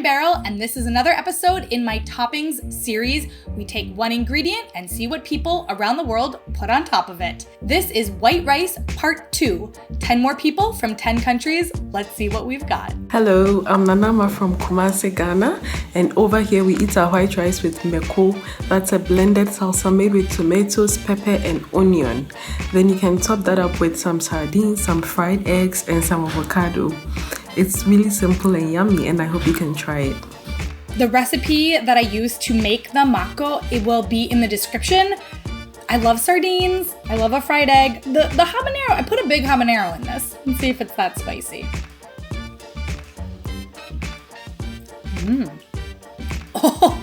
Beryl, and this is another episode in my Toppings series. We take one ingredient and see what people around the world put on top of it. This is white rice part 2. 10 more people from 10 countries. Let's see what we've got. Hello, I'm Nanama from Kumasi, Ghana, and over here we eat our white rice with mako. That's a blended salsa made with tomatoes, pepper, and onion. Then you can top that up with some sardines, some fried eggs, and some avocado. It's really simple and yummy, and I hope you can try it. The recipe that I used to make the mako, it will be in the description. I love sardines. I love a fried egg. The habanero, I put a big habanero in this. Let's see if it's that spicy. Oh,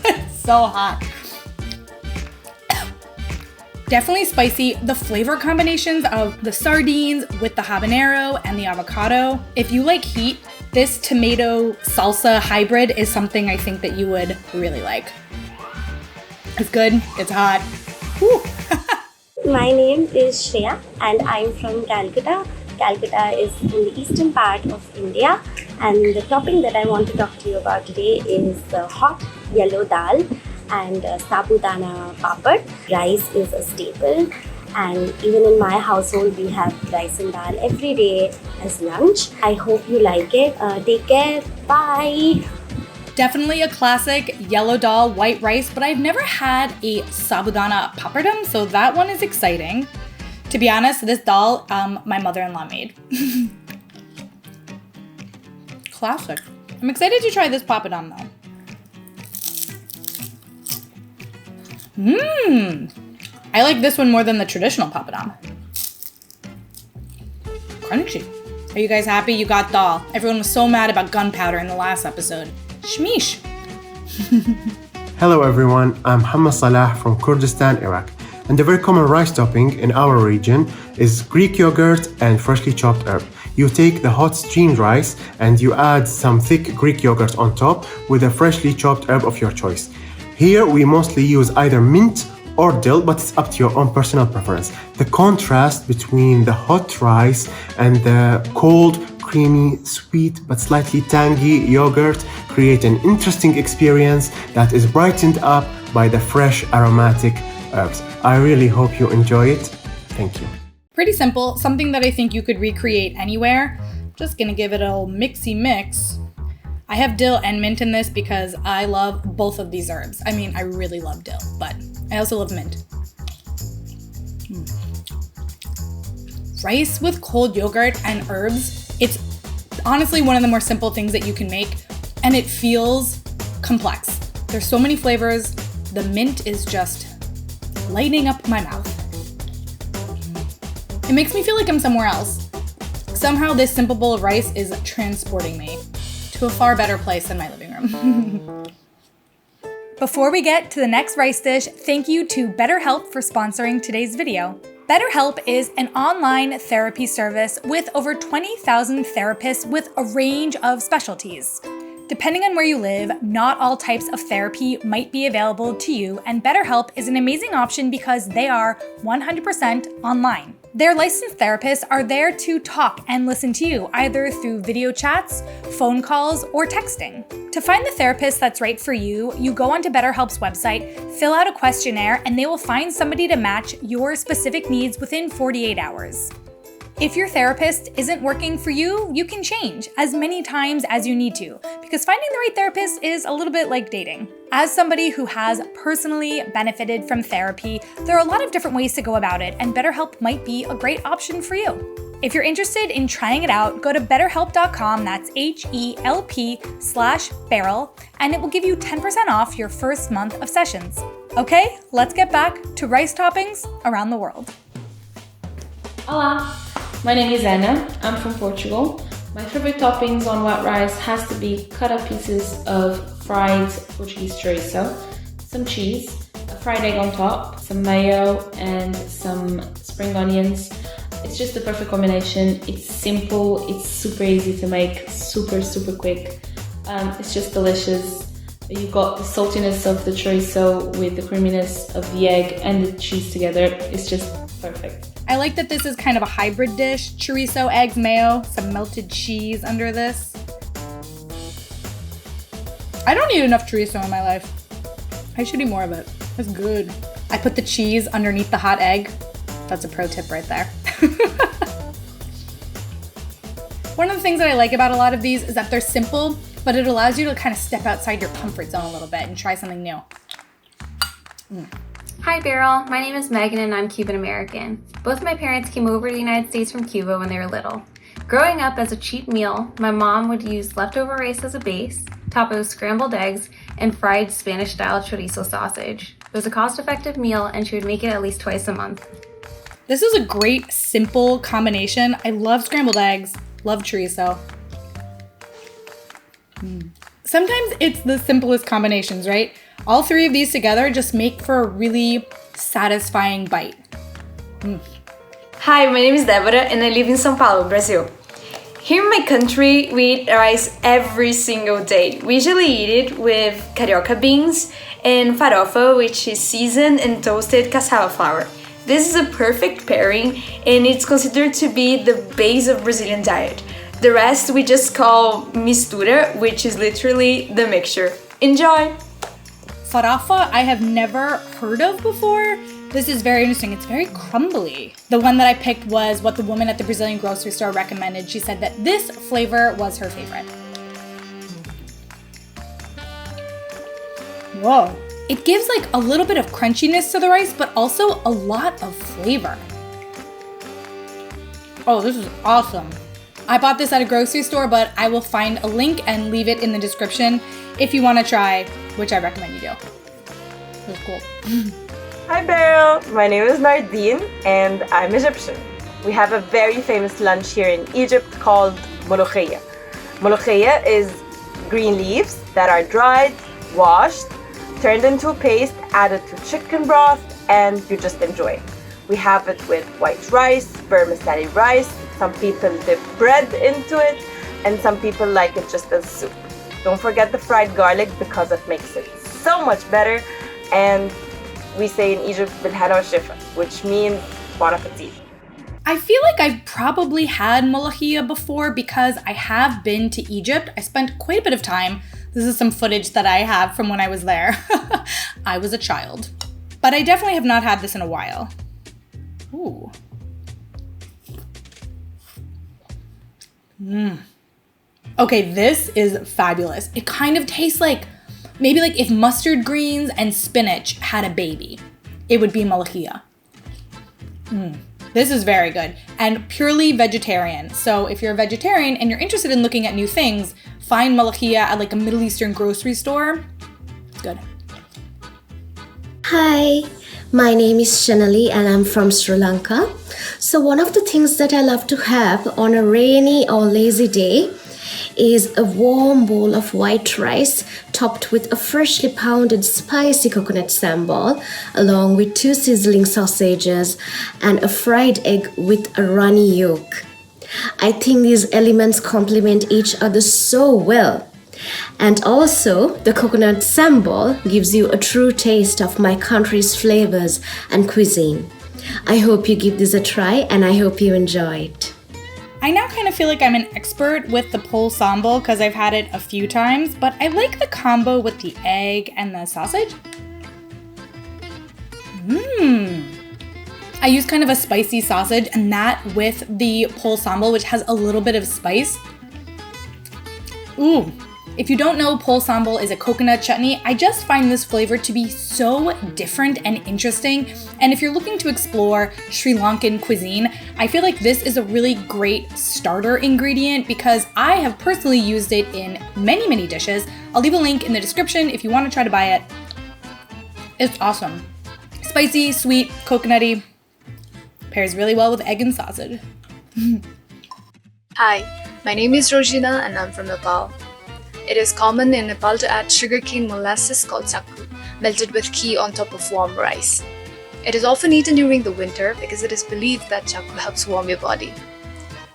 it's so hot. Definitely spicy. The flavor combinations of the sardines with the habanero and the avocado. If you like heat, this tomato salsa hybrid is something I think that you would really like. It's good. It's hot. Woo. My name is Shreya and I'm from Calcutta. Calcutta is in the eastern part of India, and the topping that I want to talk to you about today is hot yellow dal and sabudana papad. Rice is a staple, and even in my household we have rice and dal every day as lunch. I hope you like it. Take care. Bye. Definitely a classic yellow dal white rice, but I've never had a sabudana papadum, so that one is exciting. To be honest, this dal my mother-in-law made. Classic. I'm excited to try this papadum though. I like this one more than the traditional papadum. Crunchy. Are you guys happy you got dal? Everyone was so mad about gunpowder in the last episode. Shmeesh. Hello everyone, I'm Hamma Salah from Kurdistan, Iraq. And the very common rice topping in our region is Greek yogurt and freshly chopped herb. You take the hot steamed rice and you add some thick Greek yogurt on top with a freshly chopped herb of your choice. Here we mostly use either mint or dill, but it's up to your own personal preference. The contrast between the hot rice and the cold, creamy, sweet but slightly tangy yogurt create an interesting experience that is brightened up by the fresh aromatic herbs. I really hope you enjoy it. Thank you. Pretty simple, something that I think you could recreate anywhere. Just gonna give it a little mixy mix. I have dill and mint in this because I love both of these herbs. I mean, I really love dill, but I also love mint. Rice with cold yogurt and herbs, it's honestly one of the more simple things that you can make, and it feels complex. There's so many flavors. The mint is just lighting up my mouth. It makes me feel like I'm somewhere else. Somehow this simple bowl of rice is transporting me to a far better place than my living room. Before we get to the next rice dish, thank you to BetterHelp for sponsoring today's video. BetterHelp is an online therapy service with over 20,000 therapists with a range of specialties. Depending on where you live, not all types of therapy might be available to you, and BetterHelp is an amazing option because they are 100% online. Their licensed therapists are there to talk and listen to you, either through video chats, phone calls, or texting. To find the therapist that's right for you, you go onto BetterHelp's website, fill out a questionnaire, and they will find somebody to match your specific needs within 48 hours. If your therapist isn't working for you, you can change as many times as you need to, because finding the right therapist is a little bit like dating. As somebody who has personally benefited from therapy, there are a lot of different ways to go about it, and BetterHelp might be a great option for you. If you're interested in trying it out, go to betterhelp.com, that's HELP/Beryl, and it will give you 10% off your first month of sessions. Okay, let's get back to rice toppings around the world. Olá, my name is Anna. I'm from Portugal. My favorite toppings on white rice has to be cut up pieces of fried Portuguese chorizo, some cheese, a fried egg on top, some mayo, and some spring onions. It's just the perfect combination. It's simple, it's super easy to make, super quick. It's just delicious. You've got the saltiness of the chorizo with the creaminess of the egg and the cheese together. It's just perfect. I like that this is kind of a hybrid dish. Chorizo, eggs, mayo, some melted cheese under this. I don't eat enough chorizo in my life. I should eat more of it. It's good. I put the cheese underneath the hot egg. That's a pro tip right there. One of the things that I like about a lot of these is that they're simple, but it allows you to kind of step outside your comfort zone a little bit and try something new. Hi Beryl, my name is Megan and I'm Cuban American. Both my parents came over to the United States from Cuba when they were little. Growing up as a cheap meal, my mom would use leftover rice as a base, top it with scrambled eggs, and fried Spanish-style chorizo sausage. It was a cost-effective meal and she would make it at least twice a month. This is a great, simple combination. I love scrambled eggs, love chorizo. Sometimes it's the simplest combinations, right? All three of these together just make for a really satisfying bite. Hi, my name is Debora and I live in São Paulo, Brazil. Here in my country, we eat rice every single day. We usually eat it with carioca beans and farofa, which is seasoned and toasted cassava flour. This is a perfect pairing and it's considered to be the base of Brazilian diet. The rest we just call mistura, which is literally the mixture. Enjoy! Farofa I have never heard of before. This is very interesting. It's very crumbly. The one that I picked was what the woman at the Brazilian grocery store recommended. She said that this flavor was her favorite. Whoa. It gives like a little bit of crunchiness to the rice, but also a lot of flavor. Oh, this is awesome. I bought this at a grocery store, but I will find a link and leave it in the description if you want to try, which I recommend you do. This is cool. Hi Beryl, my name is Nardeen and I'm Egyptian. We have a very famous lunch here in Egypt called mulukhiyah. Mulukhiyah is green leaves that are dried, washed, turned into a paste, added to chicken broth, and you just enjoy. We have it with white rice, vermicelli rice. Some people dip bread into it, and some people like it just as soup. Don't forget the fried garlic because it makes it so much better. And we say in Egypt, bilhana wa shifa, which means bon appetit. I feel like I've probably had mulukhiyah before because I have been to Egypt. I spent quite a bit of time. This is some footage that I have from when I was there. I was a child. But I definitely have not had this in a while. Ooh. Okay, this is fabulous. It kind of tastes like, maybe like if mustard greens and spinach had a baby. It would be mulukhiyah. This is very good and purely vegetarian. So if you're a vegetarian and you're interested in looking at new things, find mulukhiyah at like a Middle Eastern grocery store. It's good. Hi, my name is Sheneli and I'm from Sri Lanka. So one of the things that I love to have on a rainy or lazy day is a warm bowl of white rice topped with a freshly pounded spicy coconut sambol along with 2 sizzling sausages and a fried egg with a runny yolk. I think these elements complement each other so well. And also, the coconut sambol gives you a true taste of my country's flavors and cuisine. I hope you give this a try and I hope you enjoy it. I now kind of feel like I'm an expert with the pol sambol because I've had it a few times, but I like the combo with the egg and the sausage. I use kind of a spicy sausage and that with the pol sambol, which has a little bit of spice. Ooh. If you don't know, pol sambol is a coconut chutney. I just find this flavor to be so different and interesting. And if you're looking to explore Sri Lankan cuisine, I feel like this is a really great starter ingredient because I have personally used it in many, many dishes. I'll leave a link in the description if you want to try to buy it. It's awesome. Spicy, sweet, coconutty. Pairs really well with egg and sausage. Hi, my name is Rojina and I'm from Nepal. It is common in Nepal to add sugarcane molasses called sakku, melted with ghee on top of warm rice. It is often eaten during the winter because it is believed that sakku helps warm your body.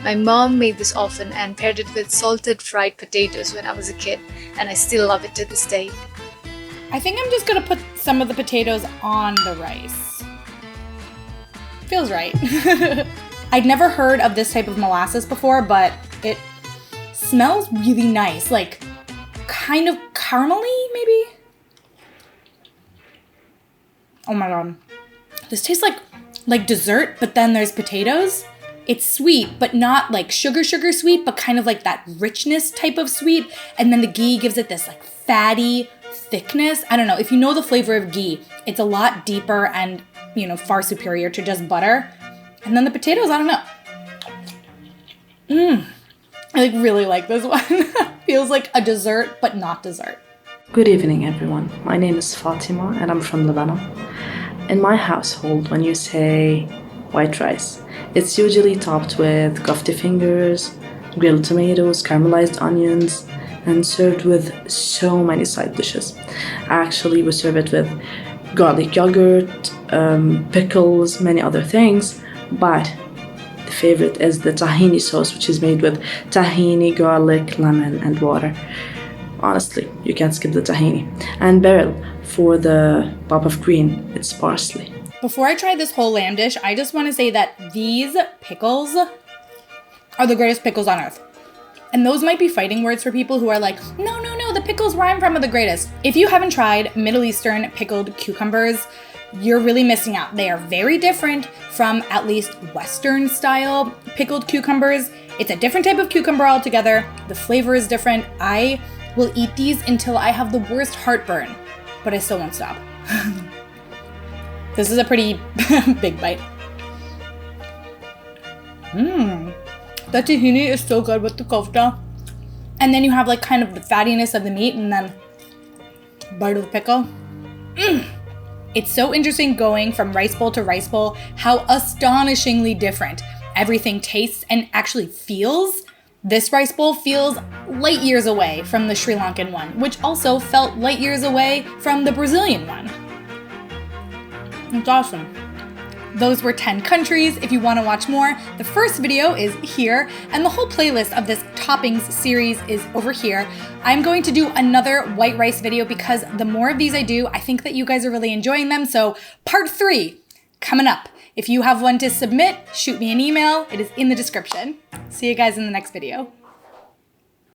My mom made this often and paired it with salted fried potatoes when I was a kid, and I still love it to this day. I think I'm just gonna put some of the potatoes on the rice. Feels right. I'd never heard of this type of molasses before, but it smells really nice, like kind of caramely, maybe? Oh my god. This tastes like dessert, but then there's potatoes. It's sweet, but not like sugar sweet, but kind of like that richness type of sweet. And then the ghee gives it this like fatty thickness. I don't know. If you know the flavor of ghee, it's a lot deeper and, far superior to just butter. And then the potatoes, I don't know. I really like this one. Feels like a dessert, but not dessert. Good evening, everyone. My name is Fatima, and I'm from Lebanon. In my household, when you say white rice, it's usually topped with kofta fingers, grilled tomatoes, caramelized onions, and served with so many side dishes. Actually, we serve it with garlic yogurt, pickles, many other things, but the favorite is the tahini sauce, which is made with tahini, garlic, lemon, and water. Honestly, you can't skip the tahini. And beryl for the pop of green, it's parsley. Before I try this whole lamb dish, I just want to say that these pickles are the greatest pickles on earth. And those might be fighting words for people who are like, no, the pickles where I'm from are the greatest. If you haven't tried Middle Eastern pickled cucumbers, you're really missing out. They are very different from at least Western style pickled cucumbers. It's a different type of cucumber altogether. The flavor is different. I will eat these until I have the worst heartburn, but I still won't stop. This is a pretty big bite. The tahini is so good with the kofta. And then you have like kind of the fattiness of the meat and then bite of the pickle. It's so interesting going from rice bowl to rice bowl, how astonishingly different everything tastes and actually feels. This rice bowl feels light years away from the Sri Lankan one, which also felt light years away from the Brazilian one. It's awesome. Those were 10 countries. If you want to watch more, the first video is here, and the whole playlist of this Toppings series is over here. I'm going to do another white rice video because the more of these I do, I think that you guys are really enjoying them. So part 3 coming up. If you have one to submit, shoot me an email. It is in the description. See you guys in the next video.